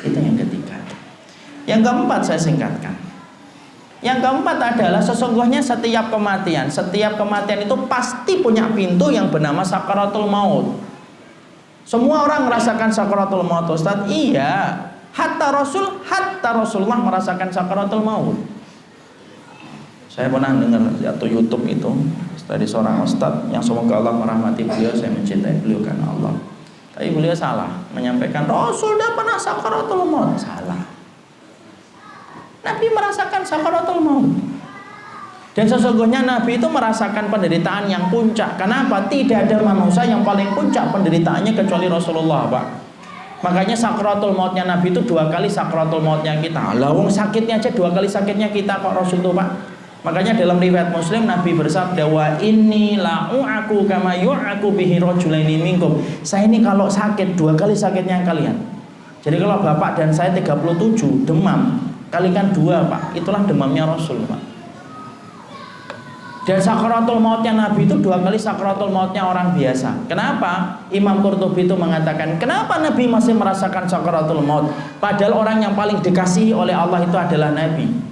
Itu yang ketiga. Yang keempat saya singkatkan. Yang keempat adalah sesungguhnya setiap kematian itu pasti punya pintu yang bernama sakaratul maut. Semua orang merasakan sakaratul maut, Ustaz. Iya, hatta Rasulullah merasakan sakaratul maut. Saya pernah dengar satu YouTube itu dari seorang ustaz yang semoga Allah merahmati beliau, saya mencintai beliau karena Allah. Tapi beliau salah menyampaikan Rasul dah pernah sakaratul maut. Salah. Nabi merasakan sakaratul maut. Dan sesungguhnya Nabi itu merasakan penderitaan yang puncak. Kenapa? Tidak ada manusia yang paling puncak penderitaannya kecuali Rasulullah, Pak. Makanya sakaratul mautnya Nabi itu 2 kali sakaratul mautnya kita. Lawung sakitnya aja 2 kali sakitnya kita kok Rasul itu, Pak. Makanya dalam riwayat Muslim Nabi bersabda, wa inni la'u'aku kama yu'aku bihi rajulaini minkum. Saya ini kalau sakit 2 kali sakitnya kalian. Jadi kalau bapak dan saya 37 demam, kalikan 2, Pak. Itulah demamnya Rasul, Pak. Dan sakaratul mautnya Nabi itu 2 kali sakaratul mautnya orang biasa. Kenapa? Imam Qurtubi itu mengatakan, kenapa Nabi masih merasakan sakaratul maut? Padahal orang yang paling dikasihi oleh Allah itu adalah Nabi.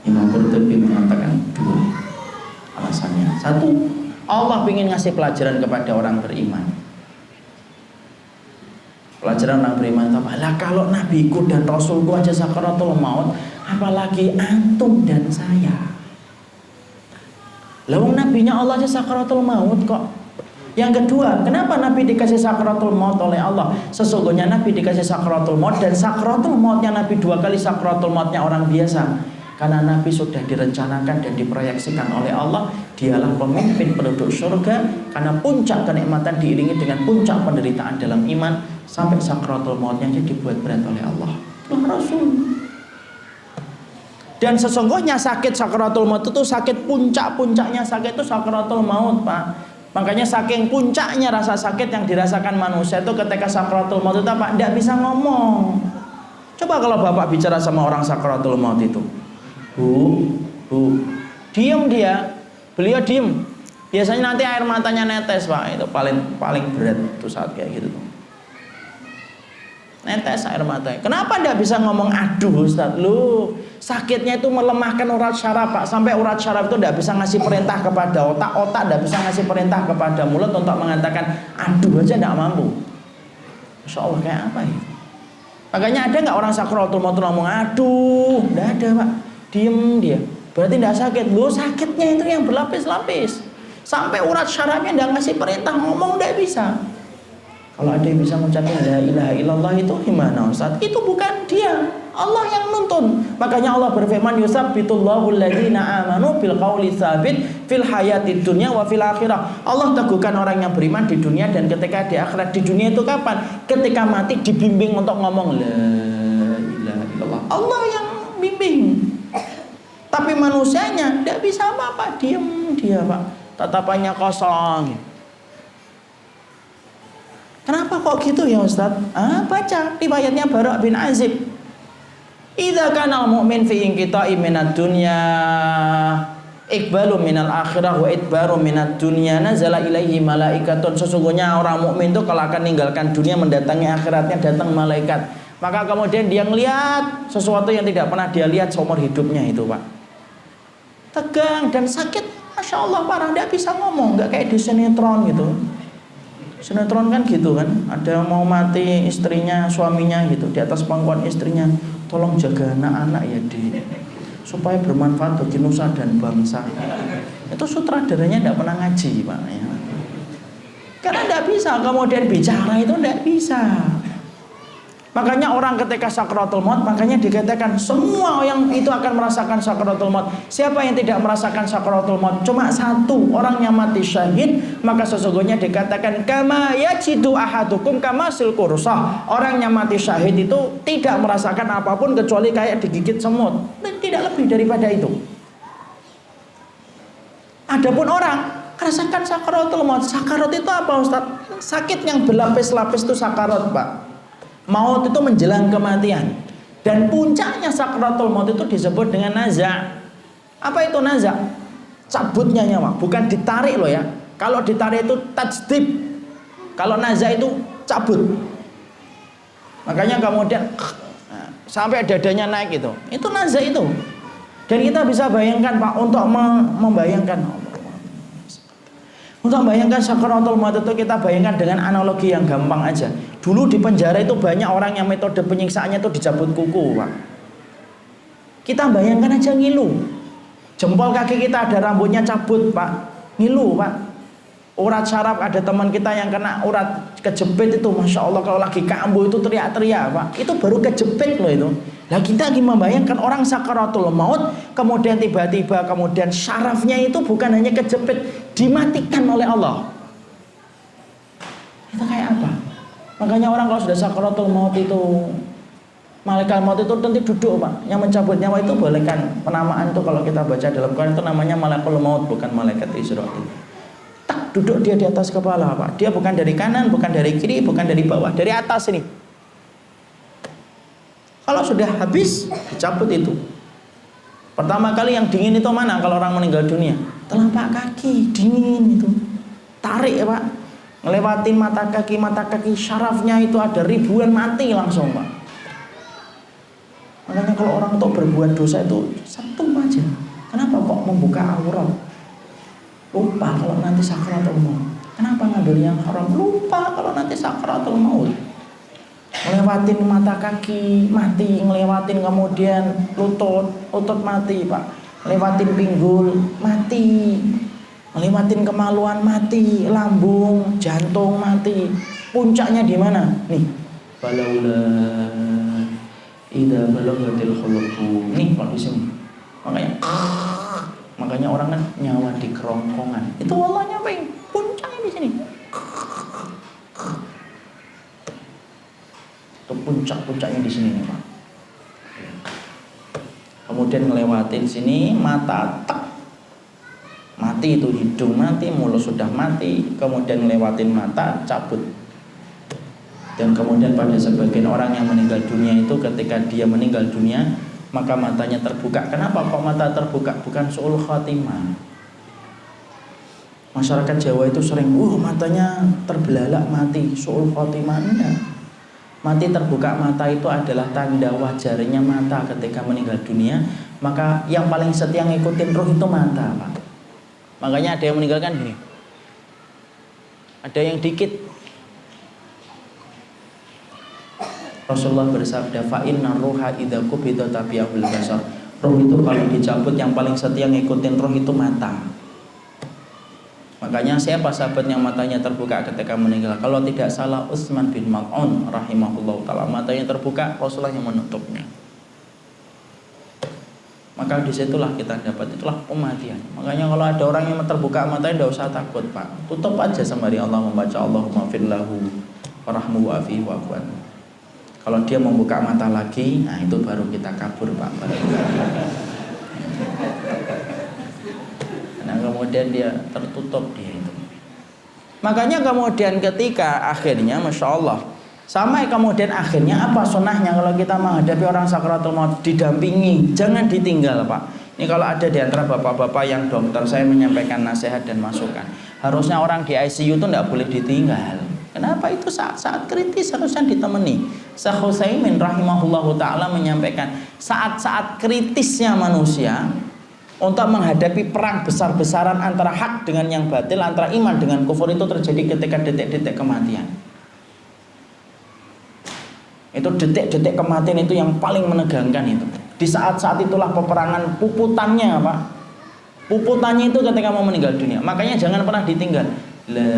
Imam Qurtubi mengatakan 2 alasannya. 1, Allah ingin ngasih pelajaran kepada orang beriman. Pelajaran orang beriman itu apa? Lah kalau Nabiku dan Rasulku aja sakaratul maut, apalagi antum dan saya. Lawang nabinya Allah aja sakaratul maut kok. Yang kedua, kenapa Nabi dikasih sakaratul maut oleh Allah? Sesungguhnya Nabi dikasih sakaratul maut, dan sakaratul mautnya Nabi 2 kali sakaratul mautnya orang biasa. Karena Nabi sudah direncanakan dan diproyeksikan oleh Allah, dialah pemimpin penduduk surga. Karena puncak kenikmatan diiringi dengan puncak penderitaan dalam iman, sampai sakaratul mautnya aja dibuat berat oleh Allah. Itulah Rasul. Dan sesungguhnya sakit sakaratul maut itu sakit puncak-puncaknya sakit itu sakaratul maut, Pak. Makanya saking puncaknya rasa sakit yang dirasakan manusia itu ketika sakaratul maut itu Pak, tidak bisa ngomong. Coba kalau Bapak bicara sama orang sakaratul maut itu, Bu, diem dia, beliau diem. Biasanya nanti air matanya netes, Pak. Itu paling berat tuh saat kayak gitu. Netes air matanya. Kenapa tidak bisa ngomong? Aduh Ustaz, lu sakitnya itu melemahkan urat syaraf, Pak. Sampai urat syaraf itu tidak bisa ngasih perintah kepada otak, otak tidak bisa ngasih perintah kepada mulut untuk mengatakan aduh aja tidak mampu. Masya Allah, kayak apa ya? Makanya ada nggak orang sakaratul maut ngomong aduh? Tidak ada, Pak. Diem dia. Berarti tidak sakit. Lu sakitnya itu yang berlapis-lapis. Sampai urat syarafnya tidak ngasih perintah ngomong, tidak bisa. Kalau ada yang bisa mengucapkan la ilaha illallah itu gimana, Ustaz? Itu bukan dia, Allah yang nuntun. Makanya Allah berfirman, yusabbitullahu alladzina amanu bil qauli tsabit fil hayatid dunya wa fil akhirah. Allah teguhkan orang yang beriman di dunia dan ketika di akhirat. Di dunia itu kapan? Ketika mati dibimbing untuk ngomong la ilaha illallah. Allah yang bimbing. Tapi manusianya tidak bisa apa-apa, diam dia, Pak. Tatapannya kosong. Kenapa kok gitu ya Ustaz? Baca riwayatnya Bara' bin Azib. Idza kana al-mu'min fi inqita'i minad dunya iqbalu minal akhirah wa idbaru minad dunya nazala ilaihi malaikatun. Sesungguhnya orang mukmin itu kalau akan meninggalkan dunia mendatangi akhiratnya datang malaikat. Maka kemudian dia melihat sesuatu yang tidak pernah dia lihat seumur hidupnya itu, Pak. Tegang dan sakit, Masya Allah parah, tidak bisa ngomong, nggak kayak di sinetron gitu. Sinetron kan gitu kan, ada mau mati istrinya, suaminya gitu, di atas pangkuan istrinya, tolong jaga anak-anak ya Dek, supaya bermanfaat bagi nusa dan bangsa. Itu sutradaranya tidak pernah ngaji, Pak ya. Karena tidak bisa kemudian bicara itu tidak bisa. Makanya orang ketika sakaratul maut, makanya dikatakan semua yang itu akan merasakan sakaratul maut. Siapa yang tidak merasakan sakaratul maut? Cuma satu, orang yang mati syahid. Maka sesungguhnya dikatakan kama yajidu ahadukum kamasil kursah. Orang yang mati syahid itu tidak merasakan apapun kecuali kayak digigit semut. Dan tidak lebih daripada itu. Adapun orang merasakan sakaratul maut. Sakarat itu apa, Ustaz? Sakit yang berlapis-lapis itu sakarat, Pak. Maut itu menjelang kematian. Dan puncaknya sakaratul maut itu disebut dengan naza'. Apa itu naza'? cabutnya nyawa, bukan ditarik loh ya. Kalau ditarik itu tajdid, kalau naza itu cabut. Makanya kemudian sampai dadanya naik itu naza itu. Dan kita bisa bayangkan Pak, untuk membayangkan sakaratul maut itu kita bayangkan dengan analogi yang gampang aja. Dulu di penjara itu banyak orang yang metode penyiksaannya itu dicabut kuku Pak. Kita bayangkan aja ngilu. Jempol kaki kita ada rambutnya cabut Pak, ngilu Pak. Urat saraf, ada teman kita yang kena urat kejepit itu, Masya Allah kalau lagi kambuh itu teriak-teriak Pak. Itu baru kejepit loh itu. Nah kita lagi membayangkan orang sakaratul maut, kemudian tiba-tiba kemudian syarafnya itu bukan hanya kejepit, dimatikan oleh Allah. Itu kayak apa? Makanya orang kalau sudah sakaratul maut itu, malaikat maut itu nanti duduk Pak. Yang mencabut nyawa itu bolehkan penamaan itu kalau kita baca dalam Quran itu namanya malaikat maut, bukan malaikat Israil. Tak duduk dia di atas kepala Pak. Dia bukan dari kanan, bukan dari kiri, bukan dari bawah, dari atas ini. Kalau sudah habis, dicabut itu. Pertama kali yang dingin itu mana kalau orang meninggal dunia? Telapak kaki, dingin itu. Tarik ya Pak. Ngelewatin mata kaki, syarafnya itu ada ribuan mati langsung Pak. Makanya kalau orang untuk berbuat dosa itu satu aja. Kenapa kok membuka aurat? Lupa kalau nanti sakaratul maut. Kenapa ngambil yang haram? Lupa kalau nanti sakaratul maut. Ngelewatin mata kaki mati, ngelewatin kemudian lutut mati Pak, ngelewatin pinggul mati, ngelewatin kemaluan mati, lambung, jantung mati. Puncaknya di mana? Nih, balaula idza balagatil khulqum. Nih kalau di sini. Makanya orang kan nyawa di kerongkongan. Itu Allah nyampe puncaknya di sini. Itu puncaknya di sini nih Pak. Kemudian ngelewatin sini mata tak mati, itu hidung mati, mulut sudah mati, kemudian ngelewatin mata cabut. Dan kemudian pada sebagian orang yang meninggal dunia itu ketika dia meninggal dunia maka matanya terbuka. Kenapa kok mata terbuka? Bukan su'ul khatimah. Masyarakat Jawa itu sering matanya terbelalak mati, su'ul khatimahnya. Mati terbuka mata itu adalah tanda wajarnya mata ketika meninggal dunia. Maka yang paling setia ngikutin roh itu mata Pak. Makanya ada yang meninggalkan gini, ada yang dikit. Rasulullah bersabda, fa inna ruha idza qubida tabi'ahul basar. Roh itu kalau dicabut yang paling setia ngikutin roh itu mata. Makanya siapa sahabat yang matanya terbuka ketika meninggal? Kalau tidak salah Utsman bin Maz'un rahimahullah taala, matanya terbuka, Rasulullah yang menutupnya. Maka disitulah kita dapat, itulah kematian. Makanya kalau ada orang yang terbuka matanya, tidak usah takut Pak. Tutup aja sembari Allah membaca Allahumma firlahu warahmu wa'afi wa'afwan. Kalau dia membuka mata lagi, nah itu baru kita kabur Pak. Nah kemudian dia tertutup dia itu. Makanya kemudian ketika akhirnya Masya Allah, sampai kemudian akhirnya apa sunnahnya kalau kita menghadapi orang sakaratul maut? Didampingi, jangan ditinggal Pak. Ini kalau ada di antara bapak-bapak yang dokter, saya menyampaikan nasihat dan masukan. Harusnya orang di ICU itu tidak boleh ditinggal. Kenapa? Itu saat-saat kritis harusnya ditemani. Syekh Utsaimin rahimahullahu ta'ala menyampaikan, saat-saat kritisnya manusia untuk menghadapi perang besar-besaran antara hak dengan yang batil, antara iman dengan kufur, itu terjadi ketika detik-detik kematian. Itu detik-detik kematian itu yang paling menegangkan itu. Di saat-saat itulah peperangan puputannya Pak. Puputannya itu ketika mau meninggal dunia. Makanya jangan pernah ditinggal. La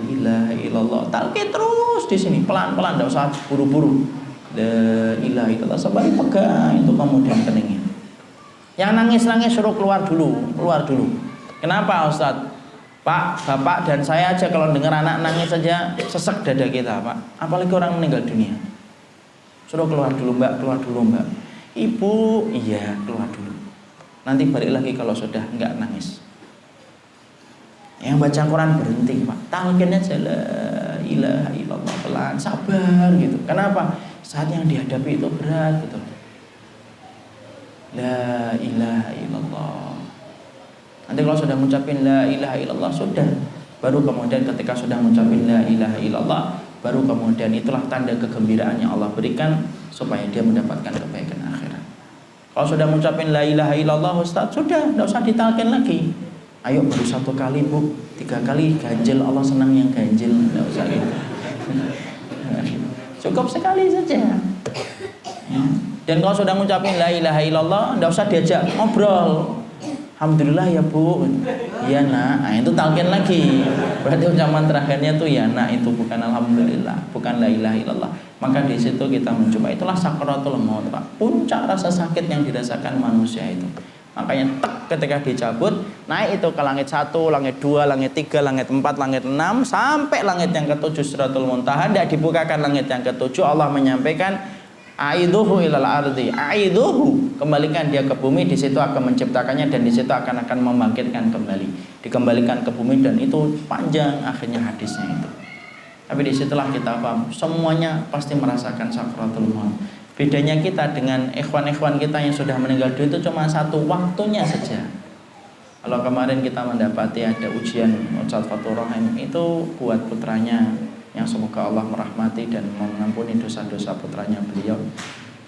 ilaha illallah. Talqin terus di sini pelan-pelan, enggak usah buru-buru. La ilaha illallah sampai pegang itu kemudian keningnya. Yang nangis-nangis suruh keluar dulu. Kenapa Ustaz? Pak, Bapak dan saya aja kalau dengar anak nangis saja sesek dada kita Pak. Apalagi orang meninggal dunia. Suruh keluar dulu Mbak. Ibu, iya keluar dulu. Nanti balik lagi kalau sudah enggak nangis. Yang baca Quran berhenti Pak. Talqin aja la ilaha illallah, pelan, sabar gitu. Kenapa? Saat yang dihadapi itu berat gitu. La ilaha illallah. Nanti Jadi kalau sudah mengucapin la ilaha illallah sudah. Baru kemudian ketika sudah mengucapin la ilaha illallah, baru kemudian itulah tanda kegembiraan yang Allah berikan supaya dia mendapatkan kebaikan akhirat. Kalau sudah mengucapin la ilaha illallah Ustaz, sudah, tidak usah ditalkin lagi. Ayo baru 1 kali Bu, 3 kali ganjil, Allah senang yang ganjil, tidak usah gitu. Cukup sekali saja. Dan kalau sudah mengucapin la ilaha illallah, tidak usah diajak ngobrol. Alhamdulillah ya Bu, iya nak, nah, itu talqin lagi. Berarti ucapan terakhirnya tuh ya nak, itu bukan alhamdulillah, bukan la ilaha illallah. Maka di situ kita mencoba, itulah sakaratul maut, Pak. Puncak rasa sakit yang dirasakan manusia itu. Makanya ketika dicabut, naik itu ke langit 1, langit 2, langit 3, langit 4, langit 6, sampai langit yang ke-7 Sidratul Muntaha. Tidak dibukakan langit yang ke-7, Allah menyampaikan aiduhu ilal ardi, aiduhu, kembalikan dia ke bumi, di situ akan menciptakannya dan di situ akan membangkitkan kembali, dikembalikan ke bumi, dan itu panjang akhirnya hadisnya itu. Tapi disitulah kita paham, semuanya pasti merasakan sakaratul maut. Bedanya kita dengan ikhwan-ikhwan kita yang sudah meninggal dunia itu cuma 1 waktunya saja. Kalau kemarin kita mendapati ada ujian Ustaz Fathur Rahim, itu buat putranya yang semoga Allah merahmati dan mengampuni dosa-dosa putranya beliau.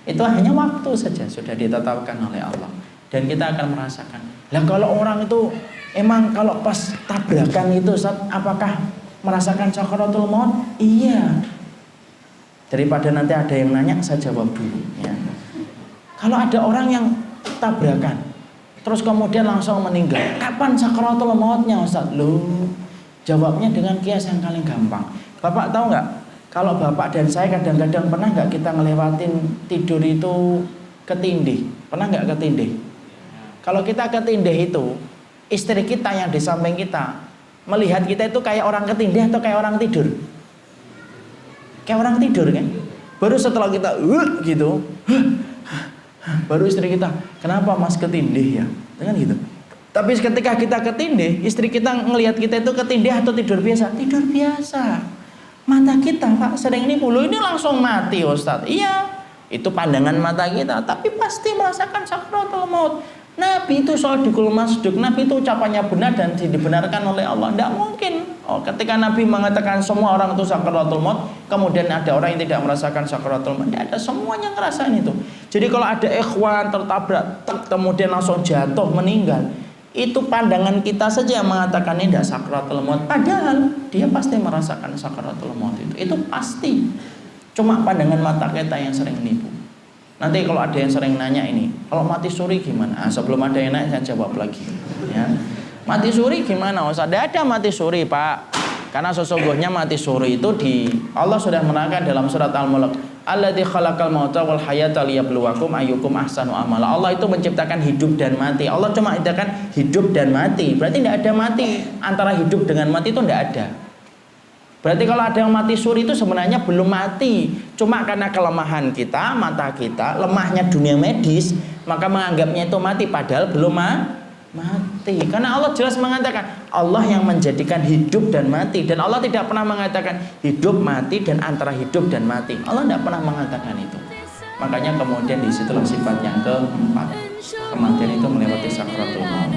Itu hanya waktu saja sudah ditetapkan oleh Allah, dan kita akan merasakan. Lah kalau orang itu emang kalau pas tabrakan itu Ustaz, apakah merasakan sakaratul maut? Iya. Daripada nanti ada yang nanya, saya jawab dulu ya. Kalau ada orang yang tabrakan terus kemudian langsung meninggal, kapan sakaratul mautnya Ustaz? Loh, jawabnya dengan kias yang paling gampang. Bapak tahu nggak, kalau bapak dan saya kadang-kadang pernah nggak kita ngelewatin tidur itu ketindih? Pernah nggak ketindih? Kalau kita ketindih itu, istri kita yang di samping kita melihat kita itu kayak orang ketindih atau kayak orang tidur? Kayak orang tidur kan? Baru setelah kita gitu, baru istri kita, kenapa mas ketindih ya? Kan gitu. Tapi ketika kita ketindih, istri kita ngelihat kita itu ketindih atau tidur biasa? Tidur biasa. Mata kita Pak sering ini bulu ini langsung mati Ustadz. Iya, itu pandangan mata kita, tapi pasti merasakan sakaratul maut. Nabi itu shadiqul masduq, Nabi itu ucapannya benar dan dibenarkan oleh Allah. Tidak mungkin. Oh, ketika Nabi mengatakan semua orang itu sakaratul maut, kemudian ada orang yang tidak merasakan sakaratul maut. Tidak ada, semuanya ngerasain itu. Jadi kalau ada ikhwan tertabrak, kemudian langsung jatuh meninggal, itu pandangan kita saja yang mengatakan ini tidak sakaratul maut. Padahal dia pasti merasakan sakaratul maut itu. Itu pasti. Cuma pandangan mata kita yang sering nipu. Nanti kalau ada yang sering nanya ini, kalau mati suri gimana? Nah, sebelum ada yang nanya saya jawab lagi. Ya. Mati suri gimana? Ustaz? Tidak ada mati suri Pak. Karena sesungguhnya mati suri itu Allah sudah menerangkan dalam surat Al-Mulk. Alladzi khalaqal mauta wal hayata liyabluwakum ayyukum ahsanu amala. Allah itu menciptakan hidup dan mati. Allah cuma menciptakan hidup dan mati. Berarti tidak ada mati. Antara hidup dengan mati itu tidak ada. Berarti kalau ada yang mati suri itu sebenarnya belum mati. Cuma karena kelemahan kita, mata kita, lemahnya dunia medis, maka menganggapnya itu mati padahal belum mati. Karena Allah jelas mengatakan Allah yang menjadikan hidup dan mati, dan Allah tidak pernah mengatakan hidup mati dan antara hidup dan mati. Allah tidak pernah mengatakan itu. Makanya kemudian disitulah sifat yang keempat, kematian itu melewati sakaratul maut.